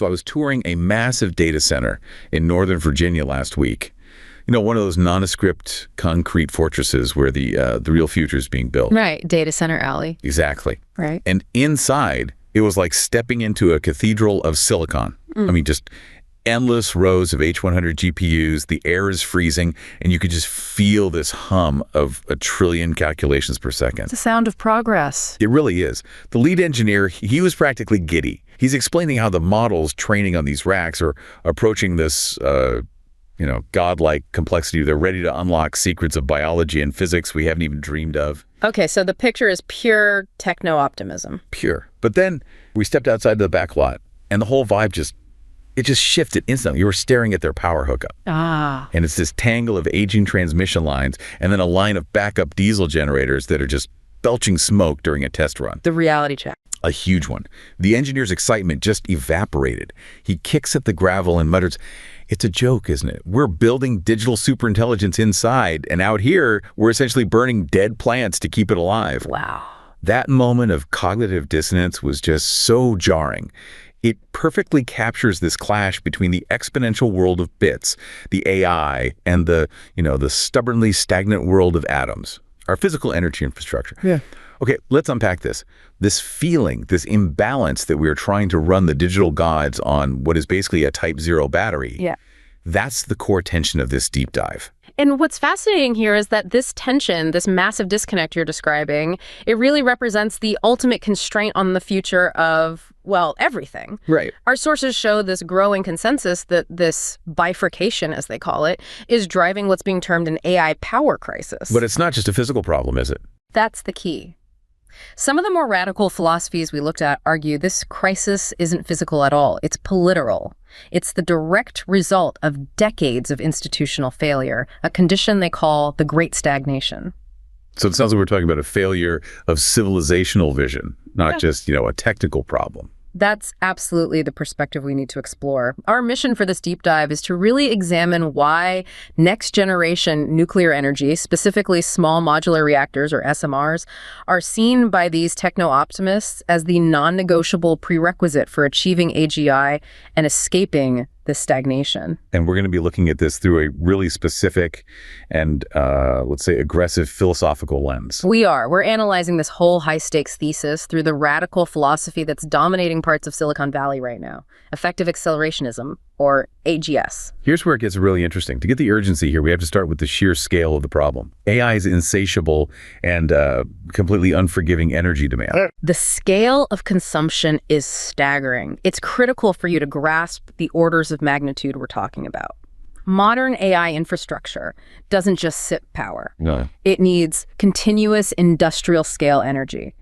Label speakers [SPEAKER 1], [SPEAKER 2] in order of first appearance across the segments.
[SPEAKER 1] So I was touring a massive data center in Northern Virginia last week. You know, one of those nondescript concrete fortresses where the real future is being built.
[SPEAKER 2] Right, data center alley.
[SPEAKER 1] Exactly.
[SPEAKER 2] Right.
[SPEAKER 1] And inside, it was like stepping into a cathedral of silicon. I mean, just endless rows of H100 GPUs, the air is freezing, and you could just feel this hum of a trillion calculations per second.
[SPEAKER 2] It's the sound of progress.
[SPEAKER 1] It really is. The lead engineer, he was practically giddy. He's explaining how the models training on these racks are approaching this, godlike complexity. They're ready to unlock secrets of biology and physics we haven't even dreamed of.
[SPEAKER 2] Okay, so the picture is pure techno-optimism.
[SPEAKER 1] Pure. But then we stepped outside the back lot, and the whole vibe just shifted instantly. You were staring at their power hookup. And it's this tangle of aging transmission lines and then a line of backup diesel generators that are just belching smoke during a test run.
[SPEAKER 2] The reality check.
[SPEAKER 1] A huge one. The engineer's excitement just evaporated. He kicks at the gravel and mutters, "It's a joke, isn't it? We're building digital superintelligence inside, and out here, we're essentially burning dead plants to keep it alive."
[SPEAKER 2] Wow.
[SPEAKER 1] That moment of cognitive dissonance was just so jarring. It perfectly captures this clash between the exponential world of bits, the AI, and the stubbornly stagnant world of atoms, our physical energy infrastructure.
[SPEAKER 2] Yeah.
[SPEAKER 1] Okay, let's unpack this. This feeling, this imbalance that we're trying to run the digital gods on what is basically a Type 0 battery.
[SPEAKER 2] Yeah.
[SPEAKER 1] That's the core tension of this deep dive.
[SPEAKER 2] And what's fascinating here is that this tension, this massive disconnect you're describing, it really represents the ultimate constraint on the future of, well, everything.
[SPEAKER 1] Right.
[SPEAKER 2] Our sources show this growing consensus that this bifurcation, as they call it, is driving what's being termed an AI power crisis.
[SPEAKER 1] But it's not just a physical problem, is it?
[SPEAKER 2] That's the key. Some of the more radical philosophies we looked at argue this crisis isn't physical at all. It's political. It's the direct result of decades of institutional failure, a condition they call the Great Stagnation.
[SPEAKER 1] So it sounds like we're talking about a failure of civilizational vision, not just, a technical problem.
[SPEAKER 2] That's absolutely the perspective we need to explore. Our mission for this deep dive is to really examine why next-generation nuclear energy, specifically small modular reactors, or SMRs, are seen by these techno-optimists as the non-negotiable prerequisite for achieving AGI and escaping this stagnation.
[SPEAKER 1] And we're going to be looking at this through a really specific and, let's say, aggressive philosophical lens.
[SPEAKER 2] We're analyzing this whole high-stakes thesis through the radical philosophy that's dominating parts of Silicon Valley right now, effective accelerationism, or AGS.
[SPEAKER 1] Here's where it gets really interesting. To get the urgency here, we have to start with the sheer scale of the problem. AI's insatiable and completely unforgiving energy demand.
[SPEAKER 2] The scale of consumption is staggering. It's critical for you to grasp the orders of magnitude we're talking about. Modern AI infrastructure doesn't just sip power.
[SPEAKER 1] No.
[SPEAKER 2] It needs continuous industrial scale energy.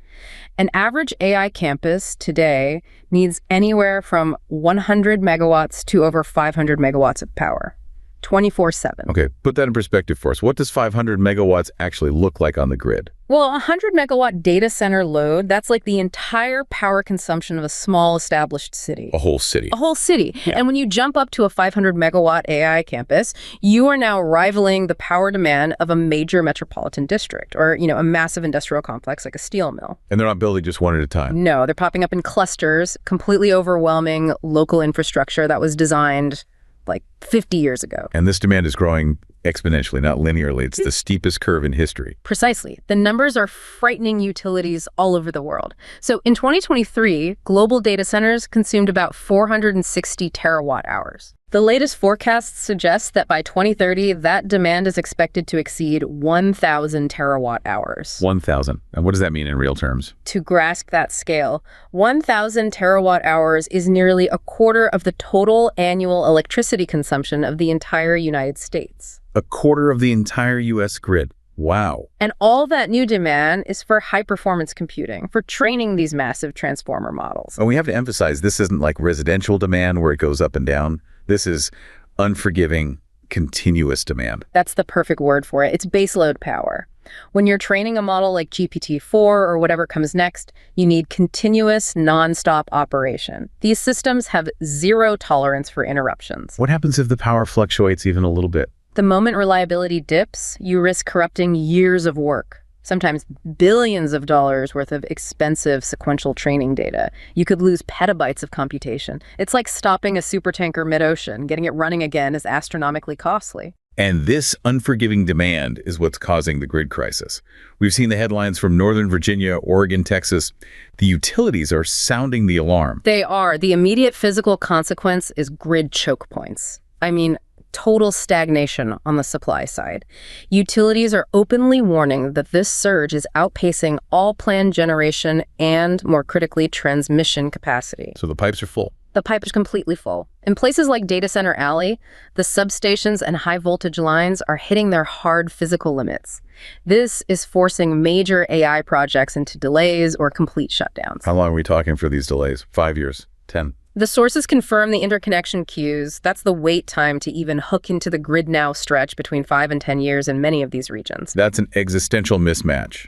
[SPEAKER 2] An average AI campus today needs anywhere from 100 megawatts to over 500 megawatts of power, 24/7.
[SPEAKER 1] Okay, put that in perspective for us. What does 500 megawatts actually look like on the grid?
[SPEAKER 2] Well, a 100 megawatt data center load, that's like the entire power consumption of a small established city.
[SPEAKER 1] A whole city.
[SPEAKER 2] A whole city.
[SPEAKER 1] Yeah.
[SPEAKER 2] And when you jump up to a 500 megawatt AI campus, you are now rivaling the power demand of a major metropolitan district or, a massive industrial complex like a steel mill.
[SPEAKER 1] And they're not building just one at a time.
[SPEAKER 2] No, they're popping up in clusters, completely overwhelming local infrastructure that was designed like 50 years ago.
[SPEAKER 1] And this demand is growing exponentially, not linearly. It's the steepest curve in history.
[SPEAKER 2] Precisely. The numbers are frightening utilities all over the world. So in 2023, global data centers consumed about 460 terawatt hours. The latest forecasts suggest that by 2030, that demand is expected to exceed 1,000 terawatt hours.
[SPEAKER 1] 1,000. And what does that mean in real terms?
[SPEAKER 2] To grasp that scale, 1,000 terawatt hours is nearly a quarter of the total annual electricity consumption of the entire United States.
[SPEAKER 1] A quarter of the entire U.S. grid. Wow.
[SPEAKER 2] And all that new demand is for high-performance computing, for training these massive transformer models.
[SPEAKER 1] And we have to emphasize, this isn't like residential demand where it goes up and down. This is unforgiving, continuous demand.
[SPEAKER 2] That's the perfect word for it. It's baseload power. When you're training a model like GPT-4 or whatever comes next, you need continuous, non-stop operation. These systems have zero tolerance for interruptions.
[SPEAKER 1] What happens if the power fluctuates even a little bit?
[SPEAKER 2] The moment reliability dips, you risk corrupting years of work. sometimes billions of dollars worth of expensive sequential training data. You could lose petabytes of computation. It's like stopping a supertanker mid-ocean. Getting it running again is astronomically costly.
[SPEAKER 1] And this unforgiving demand is what's causing the grid crisis. We've seen the headlines from Northern Virginia, Oregon, Texas. The utilities are sounding the alarm.
[SPEAKER 2] They are. The immediate physical consequence is grid choke points. I mean, total stagnation on the supply side. Utilities are openly warning that this surge is outpacing all planned generation and, more critically, transmission capacity.
[SPEAKER 1] So the pipes are full.
[SPEAKER 2] The pipe is completely full. In places like Data Center Alley, the substations and high voltage lines are hitting their hard physical limits. This is forcing major AI projects into delays or complete shutdowns.
[SPEAKER 1] How long are we talking for these delays? 5 years? 10?
[SPEAKER 2] The sources confirm the interconnection queues. That's the wait time to even hook into the grid now stretch between 5 and 10 years in many of these regions.
[SPEAKER 1] That's an existential mismatch.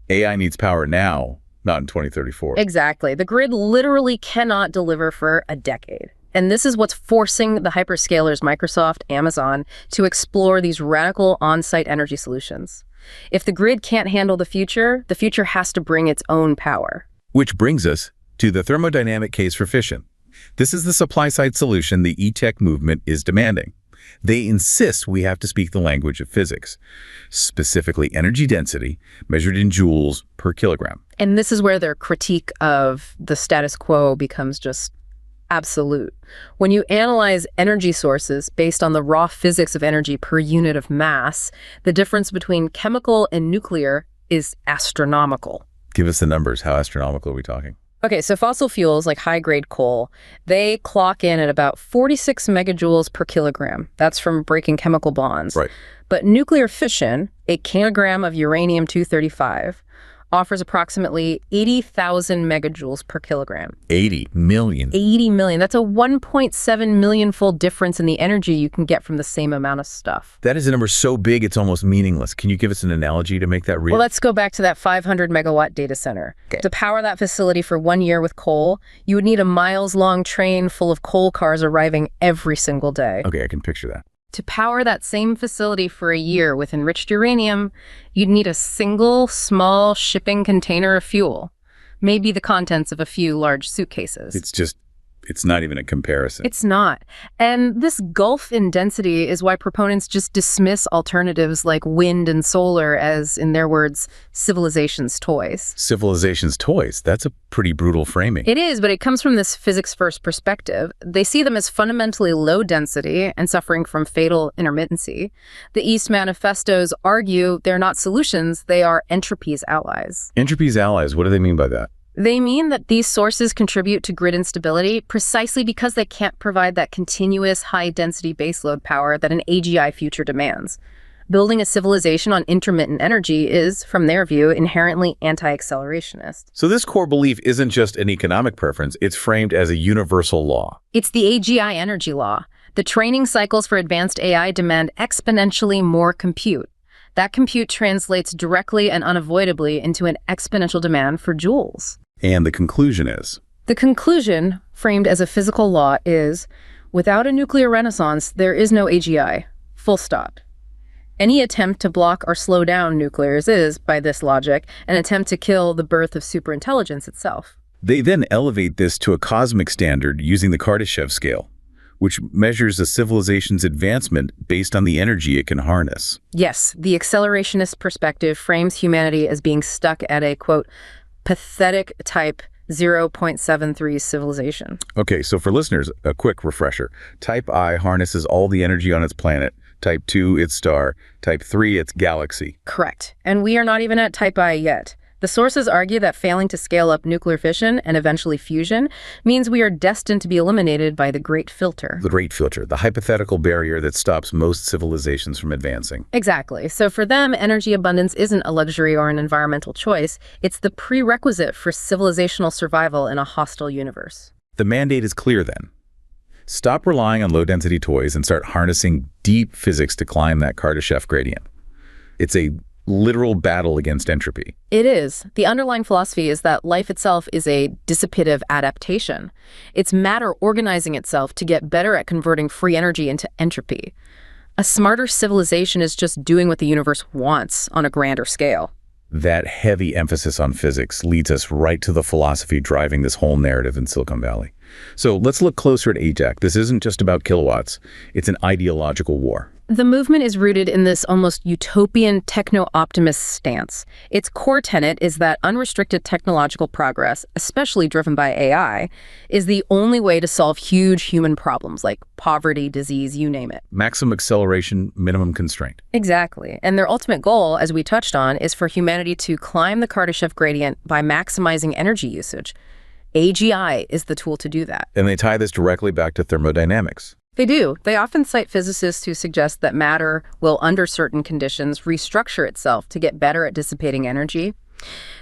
[SPEAKER 1] AI needs power now, not in 2034.
[SPEAKER 2] Exactly. The grid literally cannot deliver for a decade. And this is what's forcing the hyperscalers Microsoft, Amazon, to explore these radical on-site energy solutions. If the grid can't handle the future has to bring its own power.
[SPEAKER 1] Which brings us to the thermodynamic case for fission. This is the supply-side solution the e-tech movement is demanding. They insist we have to speak the language of physics, specifically energy density, measured in joules per kilogram.
[SPEAKER 2] And this is where their critique of the status quo becomes just absolute. When you analyze energy sources based on the raw physics of energy per unit of mass, the difference between chemical and nuclear is astronomical.
[SPEAKER 1] Give us the numbers. How astronomical are we talking?
[SPEAKER 2] Okay, so fossil fuels like high-grade coal, they clock in at about 46 megajoules per kilogram. That's from breaking chemical bonds.
[SPEAKER 1] Right.
[SPEAKER 2] But nuclear fission, a kilogram of uranium-235, offers approximately 80,000 megajoules per kilogram.
[SPEAKER 1] 80 million.
[SPEAKER 2] 80 million. That's a 1.7 million-fold difference in the energy you can get from the same amount of stuff.
[SPEAKER 1] That is a number so big it's almost meaningless. Can you give us an analogy to make that real?
[SPEAKER 2] Well, let's go back to that 500 megawatt data center. Okay. To power that facility for 1 year with coal, you would need a miles-long train full of coal cars arriving every single day.
[SPEAKER 1] Okay, I can picture that.
[SPEAKER 2] To power that same facility for a year with enriched uranium, you'd need a single, small shipping container of fuel, maybe the contents of a few large suitcases.
[SPEAKER 1] It's not even a comparison.
[SPEAKER 2] It's not. And this gulf in density is why proponents just dismiss alternatives like wind and solar as, in their words, civilization's toys.
[SPEAKER 1] Civilization's toys? That's a pretty brutal framing.
[SPEAKER 2] It is, but it comes from this physics-first perspective. They see them as fundamentally low density and suffering from fatal intermittency. The East manifestos argue they're not solutions, they are entropy's allies.
[SPEAKER 1] Entropy's allies, what do they mean by that?
[SPEAKER 2] They mean that these sources contribute to grid instability precisely because they can't provide that continuous high-density baseload power that an AGI future demands. Building a civilization on intermittent energy is, from their view, inherently anti-accelerationist.
[SPEAKER 1] So this core belief isn't just an economic preference, it's framed as a universal law.
[SPEAKER 2] It's the AGI energy law. The training cycles for advanced AI demand exponentially more compute. That compute translates directly and unavoidably into an exponential demand for joules.
[SPEAKER 1] And the conclusion is?
[SPEAKER 2] The conclusion, framed as a physical law, is, without a nuclear renaissance, there is no AGI. Full stop. Any attempt to block or slow down nuclears is, by this logic, an attempt to kill the birth of superintelligence itself.
[SPEAKER 1] They then elevate this to a cosmic standard using the Kardashev scale, which measures a civilization's advancement based on the energy it can harness.
[SPEAKER 2] Yes, the accelerationist perspective frames humanity as being stuck at a, quote, pathetic type 0.73 civilization.
[SPEAKER 1] Okay, so for listeners, a quick refresher. Type I harnesses all the energy on its planet. Type 2, its star. Type 3, its galaxy.
[SPEAKER 2] Correct. And we are not even at type I yet. The sources argue that failing to scale up nuclear fission and eventually fusion means we are destined to be eliminated by the Great Filter.
[SPEAKER 1] The Great Filter, the hypothetical barrier that stops most civilizations from advancing.
[SPEAKER 2] Exactly. So for them, energy abundance isn't a luxury or an environmental choice. It's the prerequisite for civilizational survival in a hostile universe.
[SPEAKER 1] The mandate is clear then. Stop relying on low-density toys and start harnessing deep physics to climb that Kardashev gradient. It's a literal battle against entropy.
[SPEAKER 2] It is. The underlying philosophy is that life itself is a dissipative adaptation. It's matter organizing itself to get better at converting free energy into entropy. A smarter civilization is just doing what the universe wants on a grander scale.
[SPEAKER 1] That heavy emphasis on physics leads us right to the philosophy driving this whole narrative in Silicon Valley. So let's look closer at AGI. This isn't just about kilowatts. It's an ideological war.
[SPEAKER 2] The movement is rooted in this almost utopian techno-optimist stance. Its core tenet is that unrestricted technological progress, especially driven by AI, is the only way to solve huge human problems like poverty, disease, you name it.
[SPEAKER 1] Maximum acceleration, minimum constraint.
[SPEAKER 2] Exactly. And their ultimate goal, as we touched on, is for humanity to climb the Kardashev gradient by maximizing energy usage. AGI is the tool to do that.
[SPEAKER 1] And they tie this directly back to thermodynamics.
[SPEAKER 2] They do. They often cite physicists who suggest that matter will, under certain conditions, restructure itself to get better at dissipating energy.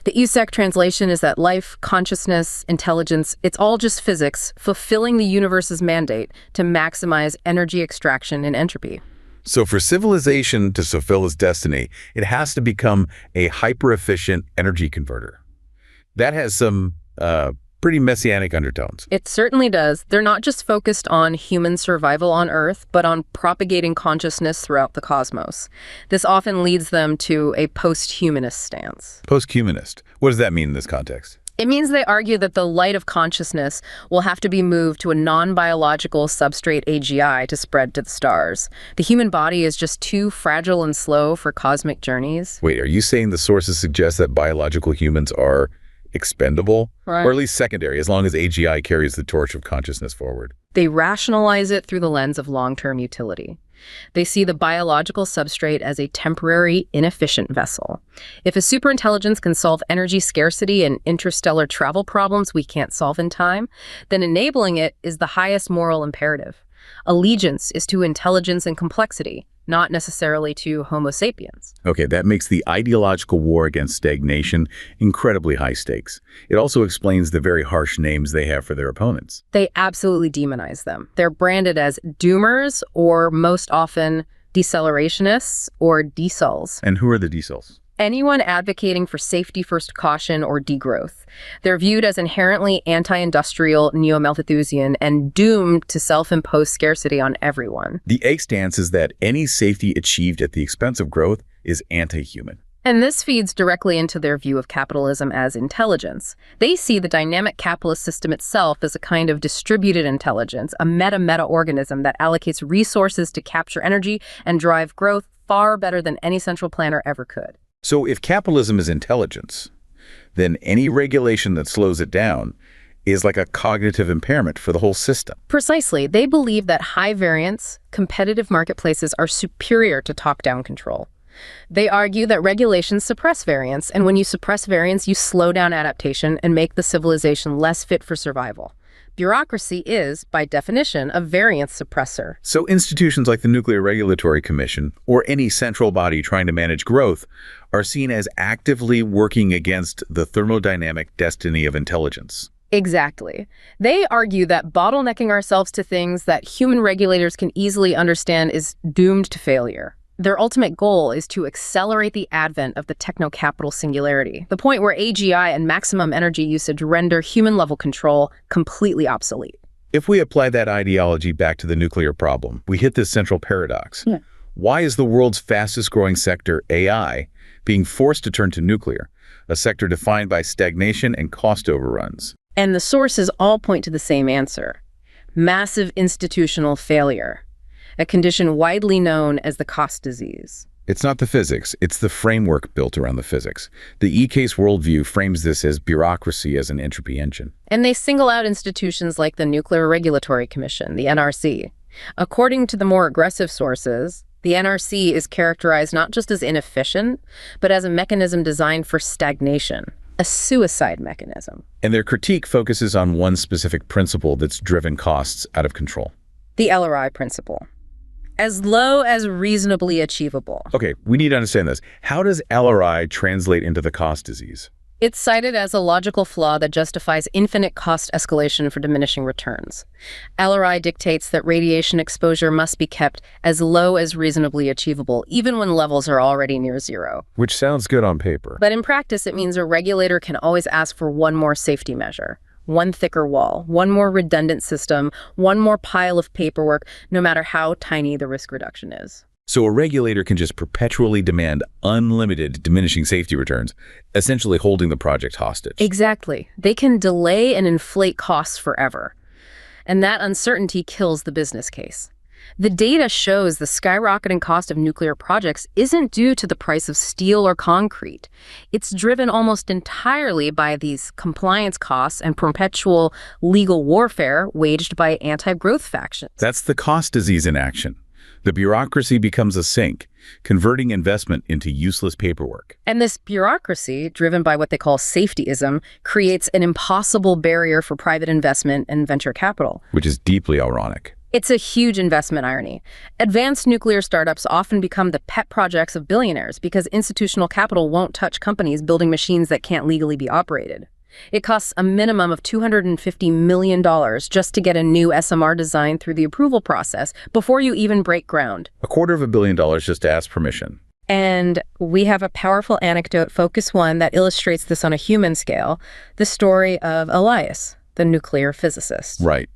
[SPEAKER 2] The ESEC translation is that life, consciousness, intelligence, it's all just physics, fulfilling the universe's mandate to maximize energy extraction and entropy.
[SPEAKER 1] So for civilization to fulfill its destiny, it has to become a hyper-efficient energy converter. That has some pretty messianic undertones.
[SPEAKER 2] It certainly does. They're not just focused on human survival on Earth, but on propagating consciousness throughout the cosmos. This often leads them to a post-humanist stance.
[SPEAKER 1] Post-humanist. What does that mean in this context?
[SPEAKER 2] It means they argue that the light of consciousness will have to be moved to a non-biological substrate AGI to spread to the stars. The human body is just too fragile and slow for cosmic journeys.
[SPEAKER 1] Wait, are you saying the sources suggest that biological humans are expendable,
[SPEAKER 2] right,
[SPEAKER 1] or at least secondary, as long as AGI carries the torch of consciousness forward?
[SPEAKER 2] They rationalize it through the lens of long-term utility. They see the biological substrate as a temporary, inefficient vessel. If a superintelligence can solve energy scarcity and interstellar travel problems we can't solve in time, then enabling it is the highest moral imperative. Allegiance is to intelligence and complexity, not necessarily to Homo sapiens.
[SPEAKER 1] Okay, that makes the ideological war against stagnation incredibly high stakes. It also explains the very harsh names they have for their opponents.
[SPEAKER 2] They absolutely demonize them. They're branded as doomers, or most often decelerationist or desuls.
[SPEAKER 1] And who are the desuls?
[SPEAKER 2] Anyone advocating for safety-first caution or degrowth. They're viewed as inherently anti-industrial, neo-Malthusian, and doomed to self-imposed scarcity on everyone.
[SPEAKER 1] The A stance is that any safety achieved at the expense of growth is anti-human.
[SPEAKER 2] And this feeds directly into their view of capitalism as intelligence. They see the dynamic capitalist system itself as a kind of distributed intelligence, a meta-meta organism that allocates resources to capture energy and drive growth far better than any central planner ever could.
[SPEAKER 1] So if capitalism is intelligence, then any regulation that slows it down is like a cognitive impairment for the whole system.
[SPEAKER 2] Precisely. They believe that high variance, competitive marketplaces are superior to top-down control. They argue that regulations suppress variance, and when you suppress variance, you slow down adaptation and make the civilization less fit for survival. Bureaucracy is, by definition, a variance suppressor.
[SPEAKER 1] So institutions like the Nuclear Regulatory Commission, or any central body trying to manage growth, are seen as actively working against the thermodynamic destiny of intelligence.
[SPEAKER 2] Exactly. They argue that bottlenecking ourselves to things that human regulators can easily understand is doomed to failure. Their ultimate goal is to accelerate the advent of the techno-capital singularity, the point where AGI and maximum energy usage render human-level control completely obsolete.
[SPEAKER 1] If we apply that ideology back to the nuclear problem, we hit this central paradox.
[SPEAKER 2] Yeah.
[SPEAKER 1] Why is the world's fastest-growing sector, AI, being forced to turn to nuclear, a sector defined by stagnation and cost overruns?
[SPEAKER 2] And the sources all point to the same answer: massive institutional failure, a condition widely known as the cost disease.
[SPEAKER 1] It's not the physics, it's the framework built around the physics. The E-case worldview frames this as bureaucracy as an entropy engine.
[SPEAKER 2] And they single out institutions like the Nuclear Regulatory Commission, the NRC. According to the more aggressive sources, the NRC is characterized not just as inefficient, but as a mechanism designed for stagnation, a suicide mechanism.
[SPEAKER 1] And their critique focuses on one specific principle that's driven costs out of control.
[SPEAKER 2] The LRI principle. As low as reasonably achievable.
[SPEAKER 1] Okay, we need to understand this. How does LRI translate into the cost disease?
[SPEAKER 2] It's cited as a logical flaw that justifies infinite cost escalation for diminishing returns. LRI dictates that radiation exposure must be kept as low as reasonably achievable, even when levels are already near zero.
[SPEAKER 1] Which sounds good on paper.
[SPEAKER 2] But in practice, it means a regulator can always ask for one more safety measure, one thicker wall, one more redundant system, one more pile of paperwork, no matter how tiny the risk reduction is.
[SPEAKER 1] So a regulator can just perpetually demand unlimited diminishing safety returns, essentially holding the project hostage.
[SPEAKER 2] Exactly. They can delay and inflate costs forever. And that uncertainty kills the business case. The data shows the skyrocketing cost of nuclear projects isn't due to the price of steel or concrete. It's driven almost entirely by these compliance costs and perpetual legal warfare waged by anti-growth factions.
[SPEAKER 1] That's the cost disease in action. The bureaucracy becomes a sink, converting investment into useless paperwork.
[SPEAKER 2] And this bureaucracy, driven by what they call safetyism, creates an impossible barrier for private investment and venture capital.
[SPEAKER 1] Which is deeply ironic.
[SPEAKER 2] It's a huge investment irony. Advanced nuclear startups often become the pet projects of billionaires because institutional capital won't touch companies building machines that can't legally be operated. It costs a minimum of $250 million just to get a new SMR design through the approval process before you even break ground.
[SPEAKER 1] $250 million just to ask permission.
[SPEAKER 2] And we have a powerful anecdote, Focus One, that illustrates this on a human scale, the story of Elias, the nuclear physicist.
[SPEAKER 1] Right.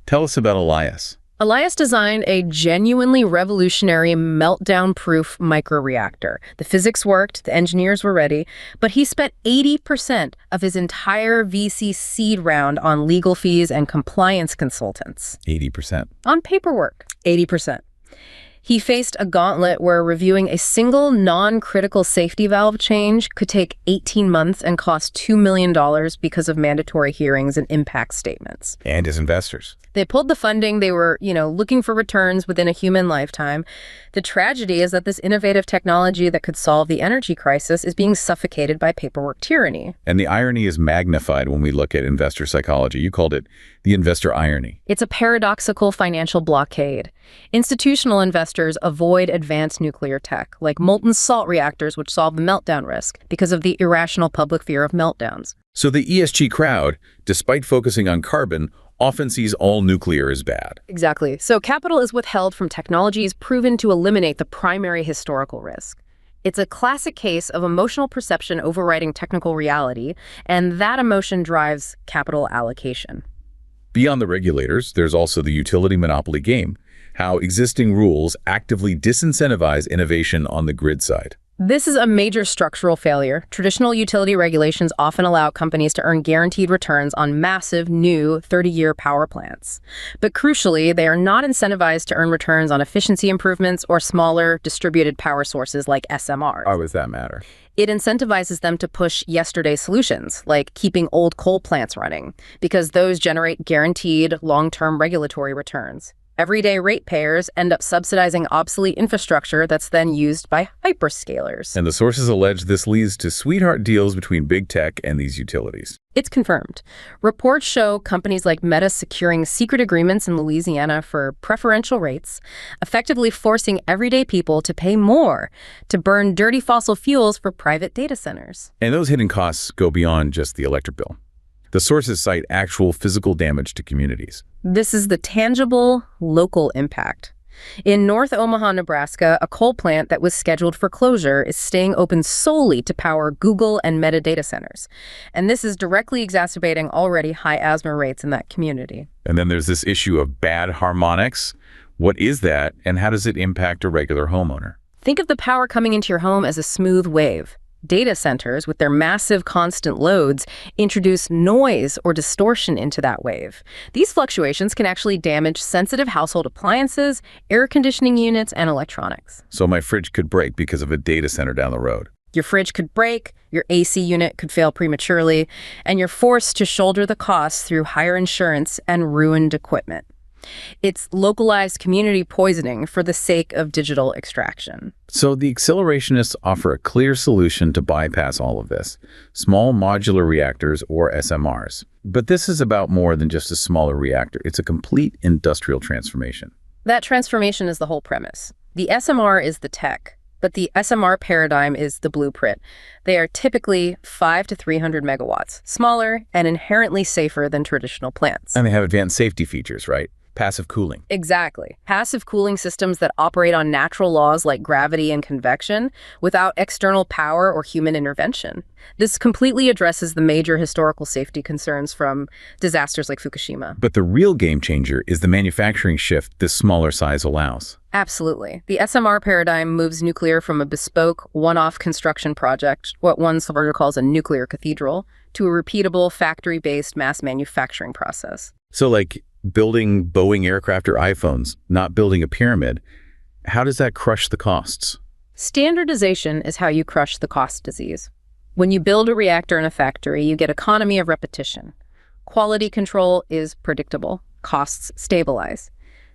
[SPEAKER 1] Tell us about Elias.
[SPEAKER 2] Elias designed a genuinely revolutionary meltdown-proof microreactor. The physics worked, the engineers were ready, but he spent 80% of his entire VC seed round on legal fees and compliance consultants.
[SPEAKER 1] 80%.
[SPEAKER 2] On paperwork, 80%. He faced a gauntlet where reviewing a single non-critical safety valve change could take 18 months and cost $2 million because of mandatory hearings and impact statements.
[SPEAKER 1] And his investors.
[SPEAKER 2] They pulled the funding. They were, looking for returns within a human lifetime. The tragedy is that this innovative technology that could solve the energy crisis is being suffocated by paperwork tyranny.
[SPEAKER 1] And the irony is magnified when we look at investor psychology. You called it the investor irony.
[SPEAKER 2] It's a paradoxical financial blockade. Institutional investors avoid advanced nuclear tech, like molten salt reactors, which solve the meltdown risk because of the irrational public fear of meltdowns.
[SPEAKER 1] So the ESG crowd, despite focusing on carbon, often sees all nuclear as bad.
[SPEAKER 2] Exactly. So capital is withheld from technologies proven to eliminate the primary historical risk. It's a classic case of emotional perception overriding technical reality, and that emotion drives capital allocation.
[SPEAKER 1] Beyond the regulators, there's also the utility monopoly game, how existing rules actively disincentivize innovation on the grid side.
[SPEAKER 2] This is a major structural failure. Traditional utility regulations often allow companies to earn guaranteed returns on massive, new 30-year power plants. But crucially, they are not incentivized to earn returns on efficiency improvements or smaller distributed power sources like SMRs.
[SPEAKER 1] Why does that matter?
[SPEAKER 2] It incentivizes them to push yesterday's solutions, like keeping old coal plants running, because those generate guaranteed long-term regulatory returns. Everyday ratepayers end up subsidizing obsolete infrastructure that's then used by hyperscalers.
[SPEAKER 1] And the sources allege this leads to sweetheart deals between big tech and these utilities.
[SPEAKER 2] It's confirmed. Reports show companies like Meta securing secret agreements in Louisiana for preferential rates, effectively forcing everyday people to pay more to burn dirty fossil fuels for private data centers.
[SPEAKER 1] And those hidden costs go beyond just the electric bill. The sources cite actual physical damage to communities.
[SPEAKER 2] This is the tangible, local impact. In North Omaha, Nebraska, a coal plant that was scheduled for closure is staying open solely to power Google and Meta data centers. And this is directly exacerbating already high asthma rates in that community.
[SPEAKER 1] And then there's this issue of bad harmonics. What is that, and how does it impact a regular homeowner?
[SPEAKER 2] Think of the power coming into your home as a smooth wave. Data centers, with their massive constant loads, introduce noise or distortion into that wave. These fluctuations can actually damage sensitive household appliances, air conditioning units, and electronics.
[SPEAKER 1] So my fridge could break because of a data center down the road.
[SPEAKER 2] Your fridge could break, your AC unit could fail prematurely, and you're forced to shoulder the costs through higher insurance and ruined equipment. It's localized community poisoning for the sake of digital extraction.
[SPEAKER 1] So the accelerationists offer a clear solution to bypass all of this: small modular reactors, or SMRs. But this is about more than just a smaller reactor. It's a complete industrial transformation.
[SPEAKER 2] That transformation is the whole premise. The SMR is the tech, but the SMR paradigm is the blueprint. They are typically 5 to 300 megawatts, smaller and inherently safer than traditional plants.
[SPEAKER 1] And they have advanced safety features, right? Passive cooling.
[SPEAKER 2] Exactly. Passive cooling systems that operate on natural laws like gravity and convection without external power or human intervention. This completely addresses the major historical safety concerns from disasters like Fukushima.
[SPEAKER 1] But the real game changer is the manufacturing shift this smaller size allows.
[SPEAKER 2] Absolutely. The SMR paradigm moves nuclear from a bespoke, one-off construction project, what one sort of calls a nuclear cathedral, to a repeatable, factory-based mass manufacturing process.
[SPEAKER 1] So like building Boeing aircraft or iPhones, not building a pyramid, how does that crush the costs?
[SPEAKER 2] Standardization is how you crush the cost disease. When you build a reactor in a factory, you get economy of repetition. Quality control is predictable. Costs stabilize.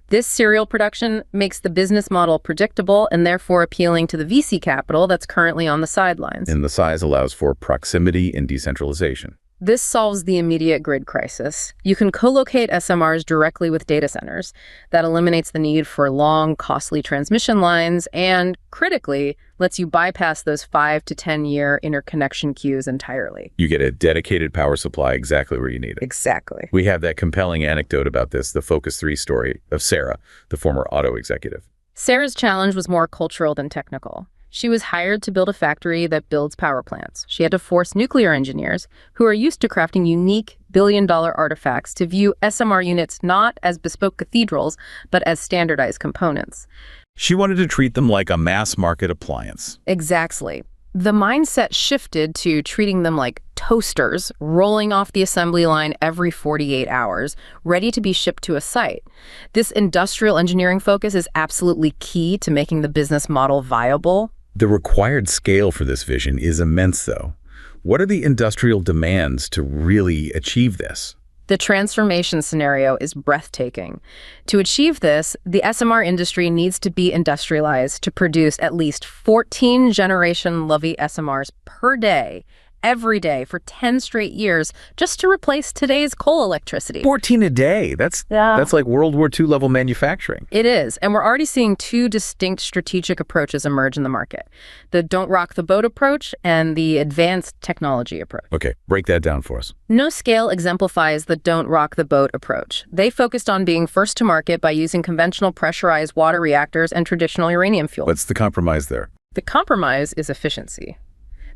[SPEAKER 2] This serial production makes the business model predictable and therefore appealing to the VC capital that's currently on the sidelines.
[SPEAKER 1] And the size allows for proximity and decentralization.
[SPEAKER 2] This solves the immediate grid crisis. You can co-locate SMRs directly with data centers. That eliminates the need for long, costly transmission lines and, critically, lets you bypass those 5 to 10-year interconnection queues entirely.
[SPEAKER 1] You get a dedicated power supply exactly where you need it.
[SPEAKER 2] Exactly.
[SPEAKER 1] We have that compelling anecdote about this, the Focus 3 story of Sarah, the former auto executive.
[SPEAKER 2] Sarah's challenge was more cultural than technical. She was hired to build a factory that builds power plants. She had to force nuclear engineers, who are used to crafting unique billion-dollar artifacts, to view SMR units not as bespoke cathedrals, but as standardized components.
[SPEAKER 1] She wanted to treat them like a mass-market appliance.
[SPEAKER 2] Exactly. The mindset shifted to treating them like toasters, rolling off the assembly line every 48 hours, ready to be shipped to a site. This industrial engineering focus is absolutely key to making the business model viable.
[SPEAKER 1] The required scale for this vision is immense, though. What are the industrial demands to really achieve this?
[SPEAKER 2] The transformation scenario is breathtaking. To achieve this, the SMR industry needs to be industrialized to produce at least 14 generation Lovey SMRs per day, every day for 10 straight years, just to replace today's coal electricity.
[SPEAKER 1] 14 a day. That's like World War II level manufacturing.
[SPEAKER 2] It is, and we're already seeing two distinct strategic approaches emerge in the market. The don't rock the boat approach and the advanced technology approach.
[SPEAKER 1] Okay, break that down for us.
[SPEAKER 2] NoScale exemplifies the don't rock the boat approach. They focused on being first to market by using conventional pressurized water reactors and traditional uranium fuel.
[SPEAKER 1] What's the compromise there?
[SPEAKER 2] The compromise is efficiency.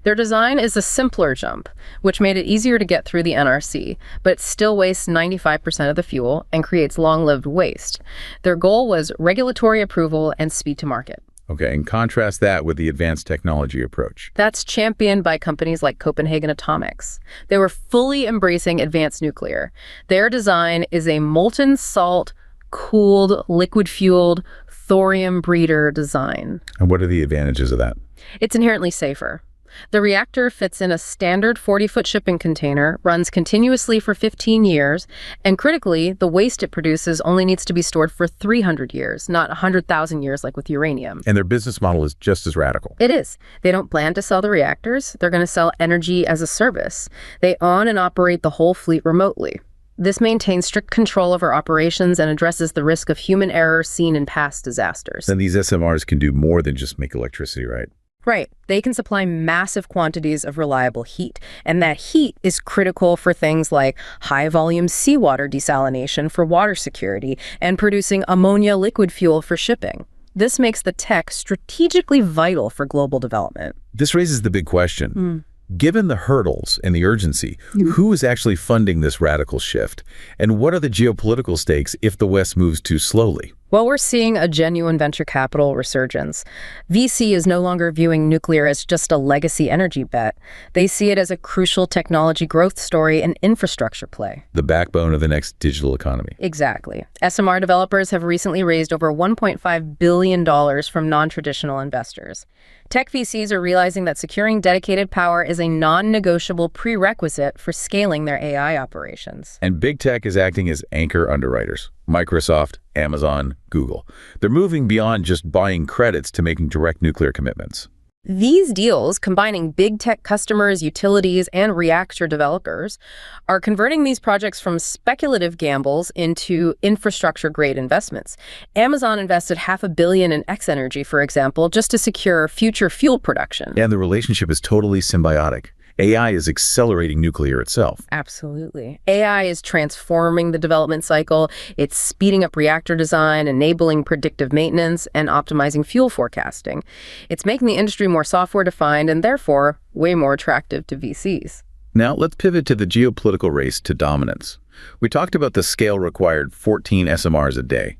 [SPEAKER 2] Their design is a simpler jump, which made it easier to get through the NRC, but still wastes 95% of the fuel and creates long-lived waste. Their goal was regulatory approval and speed to market.
[SPEAKER 1] Okay, and contrast that with the advanced technology approach.
[SPEAKER 2] That's championed by companies like Copenhagen Atomics. They were fully embracing advanced nuclear. Their design is a molten salt, cooled, liquid-fueled thorium breeder design.
[SPEAKER 1] And what are the advantages of that?
[SPEAKER 2] It's inherently safer. The reactor fits in a standard 40-foot shipping container, runs continuously for 15 years, and critically, the waste it produces only needs to be stored for 300 years, not 100,000 years like with uranium.
[SPEAKER 1] And their business model is just as radical.
[SPEAKER 2] It is. They don't plan to sell the reactors. They're going to sell energy as a service. They own and operate the whole fleet remotely. This maintains strict control over operations and addresses the risk of human error seen in past disasters.
[SPEAKER 1] Then these SMRs can do more than just make electricity, right?
[SPEAKER 2] Right. They can supply massive quantities of reliable heat, and that heat is critical for things like high-volume seawater desalination for water security and producing ammonia liquid fuel for shipping. This makes the tech strategically vital for global development.
[SPEAKER 1] This raises the big question. Given the hurdles and the urgency, who is actually funding this radical shift? And what are the geopolitical stakes if the West moves too slowly?
[SPEAKER 2] Well, we're seeing a genuine venture capital resurgence. VC is no longer viewing nuclear as just a legacy energy bet. They see it as a crucial technology growth story and infrastructure play.
[SPEAKER 1] The backbone of the next digital economy.
[SPEAKER 2] Exactly. SMR developers have recently raised over $1.5 billion from non-traditional investors. Tech VCs are realizing that securing dedicated power is a non-negotiable prerequisite for scaling their AI operations.
[SPEAKER 1] And big tech is acting as anchor underwriters. Microsoft, Amazon, Google. They're moving beyond just buying credits to making direct nuclear commitments.
[SPEAKER 2] These deals, combining big tech customers, utilities, and reactor developers, are converting these projects from speculative gambles into infrastructure-grade investments. Amazon invested $500 million in X-Energy, for example, just to secure future fuel production.
[SPEAKER 1] And the relationship is totally symbiotic. AI is accelerating nuclear itself.
[SPEAKER 2] Absolutely. AI is transforming the development cycle. It's speeding up reactor design, enabling predictive maintenance, and optimizing fuel forecasting. It's making the industry more software-defined and therefore way more attractive to VCs.
[SPEAKER 1] Now, let's pivot to the geopolitical race to dominance. We talked about the scale required 14 SMRs a day.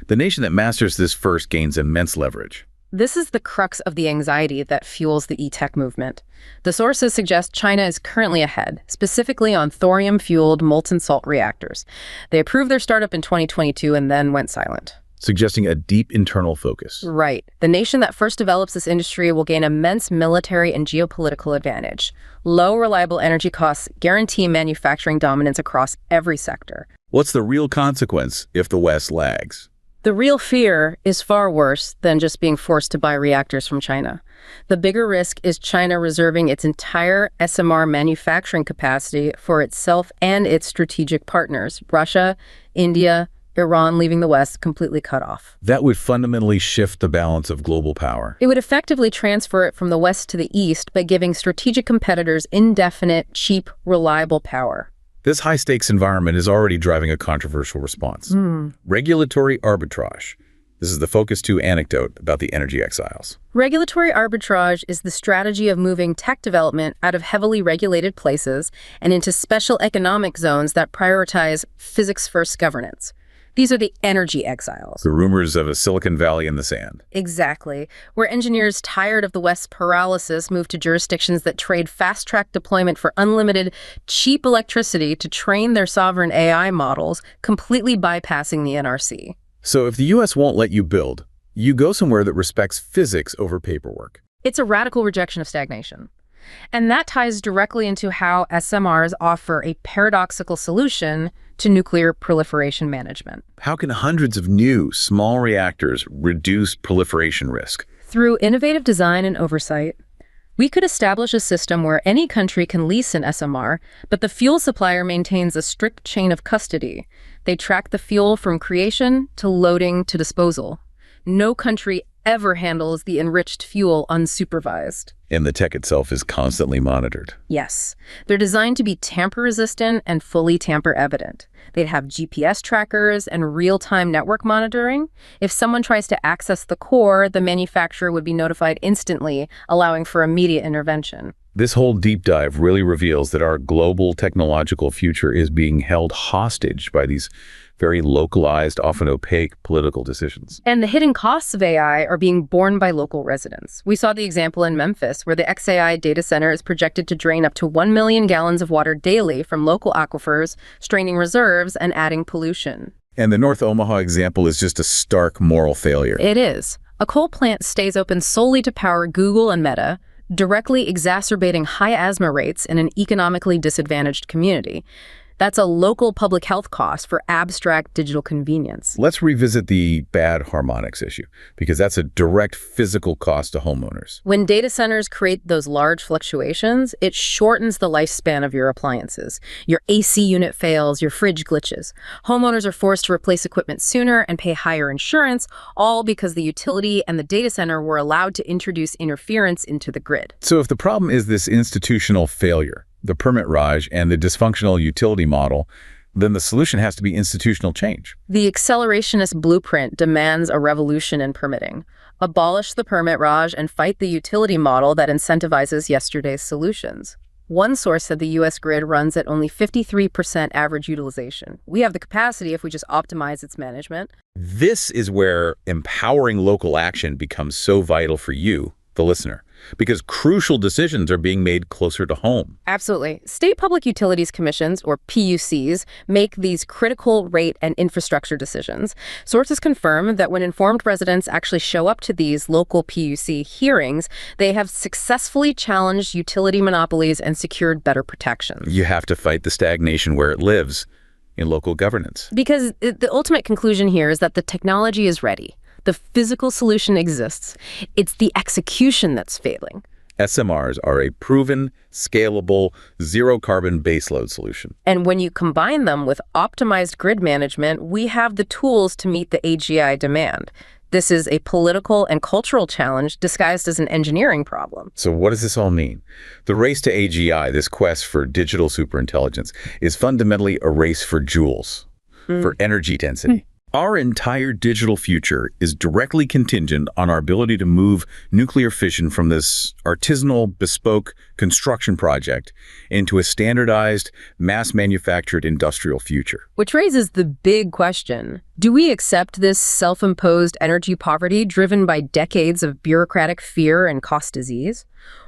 [SPEAKER 1] The nation that masters this first gains immense leverage.
[SPEAKER 2] This is the crux of the anxiety that fuels the e-tech movement. The sources suggest China is currently ahead, specifically on thorium-fueled molten salt reactors. They approved their startup in 2022 and then went silent.
[SPEAKER 1] Suggesting a deep internal focus.
[SPEAKER 2] Right. The nation that first develops this industry will gain immense military and geopolitical advantage. Low, reliable energy costs guarantee manufacturing dominance across every sector.
[SPEAKER 1] What's the real consequence if the West lags?
[SPEAKER 2] The real fear is far worse than just being forced to buy reactors from China. The bigger risk is China reserving its entire SMR manufacturing capacity for itself and its strategic partners, Russia, India, Iran, leaving the West completely cut off.
[SPEAKER 1] That would fundamentally shift the balance of global power.
[SPEAKER 2] It would effectively transfer it from the West to the East by giving strategic competitors indefinite, cheap, reliable power.
[SPEAKER 1] This high-stakes environment is already driving a controversial response. Regulatory arbitrage. This is the Focus 2 anecdote about the energy exiles.
[SPEAKER 2] Regulatory arbitrage is the strategy of moving tech development out of heavily regulated places and into special economic zones that prioritize physics-first governance. These are the energy exiles.
[SPEAKER 1] The rumors of a Silicon Valley in the sand.
[SPEAKER 2] Exactly. Where engineers tired of the West's paralysis move to jurisdictions that trade fast-track deployment for unlimited, cheap electricity to train their sovereign AI models, completely bypassing the NRC.
[SPEAKER 1] So if the U.S. won't let you build, you go somewhere that respects physics over paperwork.
[SPEAKER 2] It's a radical rejection of stagnation. And that ties directly into how SMRs offer a paradoxical solution to nuclear proliferation management.
[SPEAKER 1] How can hundreds of new small reactors reduce proliferation risk?
[SPEAKER 2] Through innovative design and oversight, we could establish a system where any country can lease an SMR, but the fuel supplier maintains a strict chain of custody. They track the fuel from creation to loading to disposal. No country ever handles the enriched fuel unsupervised.
[SPEAKER 1] And the tech itself is constantly monitored.
[SPEAKER 2] Yes. They're designed to be tamper-resistant and fully tamper-evident. They'd have GPS trackers and real-time network monitoring. If someone tries to access the core, the manufacturer would be notified instantly, allowing for immediate intervention.
[SPEAKER 1] This whole deep dive really reveals that our global technological future is being held hostage by these very localized, often opaque political decisions.
[SPEAKER 2] And the hidden costs of AI are being borne by local residents. We saw the example in Memphis, where the XAI data center is projected to drain up to 1 million gallons of water daily from local aquifers, straining reserves and adding pollution.
[SPEAKER 1] And the North Omaha example is just a stark moral failure.
[SPEAKER 2] It is. A coal plant stays open solely to power Google and Meta, directly exacerbating high asthma rates in an economically disadvantaged community. That's a local public health cost for abstract digital convenience.
[SPEAKER 1] Let's revisit the bad harmonics issue, because that's a direct physical cost to homeowners.
[SPEAKER 2] When data centers create those large fluctuations, it shortens the lifespan of your appliances. Your AC unit fails, your fridge glitches. Homeowners are forced to replace equipment sooner and pay higher insurance, all because the utility and the data center were allowed to introduce interference into the grid.
[SPEAKER 1] So if the problem is this institutional failure, the permit raj, and the dysfunctional utility model, then the solution has to be institutional change.
[SPEAKER 2] The accelerationist blueprint demands a revolution in permitting. Abolish the permit raj and fight the utility model that incentivizes yesterday's solutions. One source said the U.S. grid runs at only 53% average utilization. We have the capacity if we just optimize its management.
[SPEAKER 1] This is where empowering local action becomes so vital for you, the listener, because crucial decisions are being made closer to home.
[SPEAKER 2] Absolutely. State Public Utilities Commissions, or PUCs, make these critical rate and infrastructure decisions. Sources confirm that when informed residents actually show up to these local PUC hearings, they have successfully challenged utility monopolies and secured better protections.
[SPEAKER 1] You have to fight the stagnation where it lives, in local governance.
[SPEAKER 2] Because the ultimate conclusion here is that the technology is ready. The physical solution exists. It's the execution that's failing.
[SPEAKER 1] SMRs are a proven, scalable, zero-carbon baseload solution.
[SPEAKER 2] And when you combine them with optimized grid management, we have the tools to meet the AGI demand. This is a political and cultural challenge disguised as an engineering problem.
[SPEAKER 1] So what does this all mean? The race to AGI, this quest for digital superintelligence, is fundamentally a race for joules, for energy density. Our entire digital future is directly contingent on our ability to move nuclear fission from this artisanal, bespoke construction project into a standardized, mass-manufactured industrial future.
[SPEAKER 2] Which raises the big question. Do we accept this self-imposed energy poverty driven by decades of bureaucratic fear and cost disease?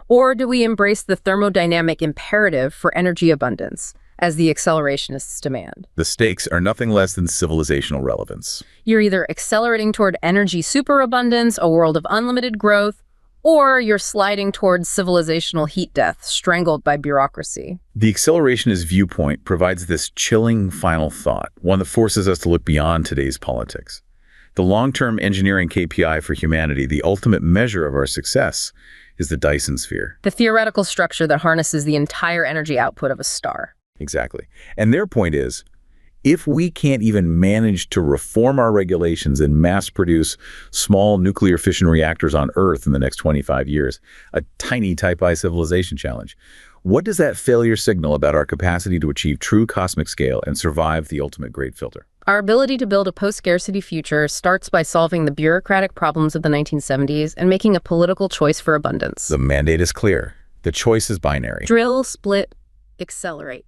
[SPEAKER 2] Or do we embrace the thermodynamic imperative for energy abundance, as the accelerationists demand?
[SPEAKER 1] The stakes are nothing less than civilizational relevance.
[SPEAKER 2] You're either accelerating toward energy superabundance, a world of unlimited growth, or you're sliding towards civilizational heat death, strangled by bureaucracy.
[SPEAKER 1] The accelerationist viewpoint provides this chilling final thought, one that forces us to look beyond today's politics. The long-term engineering KPI for humanity, the ultimate measure of our success, is the Dyson sphere.
[SPEAKER 2] The theoretical structure that harnesses the entire energy output of a star.
[SPEAKER 1] Exactly. And their point is, if we can't even manage to reform our regulations and mass-produce small nuclear fission reactors on Earth in the next 25 years, a tiny Type I civilization challenge, what does that failure signal about our capacity to achieve true cosmic scale and survive the ultimate great filter?
[SPEAKER 2] Our ability to build a post-scarcity future starts by solving the bureaucratic problems of the 1970s and making a political choice for abundance.
[SPEAKER 1] The mandate is clear. The choice is binary.
[SPEAKER 2] Drill, split, accelerate.